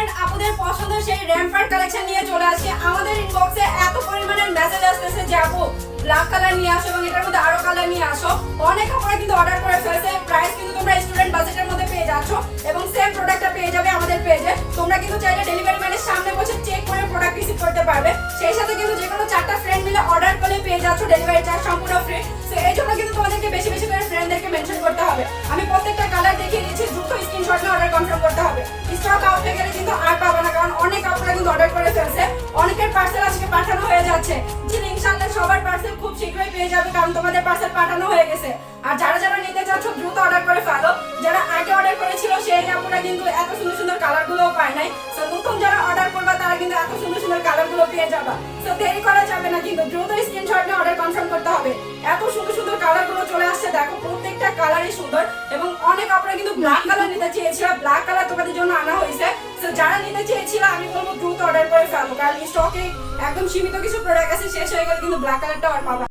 Student আপুদের পছন্দের সেই র্যাম্পার কালেকশন নিয়ে চলে আসছে। আমাদের ইনবক্সে এত পরিমাণের মেসেজ আসতেছে যে আপু ব্ল্যাক কালার নিয়ে আসো এবং এটার মধ্যে আরো কালার নিয়ে আসো। অনেক আপুরা কিন্তু অর্ডার করে ফেলছে। প্রাইস কিন্তু তোমরা স্টুডেন্ট বাজেটের মধ্যে পেয়ে যাচ্ছ এবং সেম প্রোডাক্টটা পেয়ে যাবে আমাদের পেজে। তোমরা কিন্তু চাইলে ডেলিভারি ম্যানের সামনে বসে চেক করে প্রোডাক্ট রিসিভ করতে পারবে। সেই সাথে কিন্তু যে কোনো 4টা ফ্রেন্ড মিলে অর্ডার করলে পেয়ে যাচ্ছ ডেলিভারি চার্জ সম্পূর্ণ ফ্রি। সো এই জন্য কিন্তু তোমাদেরকে বেশি বেশি করে ফ্রেন্ডদেরকে মেনশন করতে হবে। আমি প্রত্যেকটা কালার দেখিয়ে দিচ্ছি, দ্রুত স্ক্রিনশট নিয়ে অর্ডার কনফার্ম করতে হবে। স্টক আউট হয়ে গেলে কিন্তু আর পাবে না, কারণ অনেক আপুরা কিন্তু অর্ডার করে ফেলছে। অনেকের পার্সেল আজকে পাঠানো হয়ে যাচ্ছে। ইনশাআল্লাহ সবার পার্সেল খুব শীঘ্রই পেয়ে যাবে, কারণ তোমাদের পার্সেল পাঠানো হয়ে গেছে। আর যারা যারা নিতে চাচ্ছ দ্রুত অর্ডার করে ফেলো। যারা আগে অর্ডার করেছিল সেই আপুরা কিন্তু এত সুন্দর সুন্দর কালারগুলো পায় নাই। সো নতুন যারা অর্ডার করবে তারা কিন্তু এত সুন্দর সুন্দর কালারগুলো পেয়ে যাবে। সো দেরি করা যাবে না, কিন্তু দ্রুত স্ক্রিনশট নিয়ে অর্ডার কনফার্ম করতে হবে। এত সুন্দর সুন্দর কালারগুলো চলে আসছে, দেখো প্রত্যেকটা কালারই সুন্দর। এবং অনেক আপুরা কিন্তু ব্ল্যাক কালার নিতে চেয়েছিল, ব্ল্যাক কালার তোমাদের জন্য আনা হয়েছে। সো যারা নিতে চেয়েছিল আমি বলবো দ্রুত অর্ডার করে ফেলো, কারণ স্টকে একদম সীমিত কিছু প্রোডাক্ট আছে, শেষ হয়ে গেলে কিন্তু ব্ল্যাক কালারটা আর পাবে।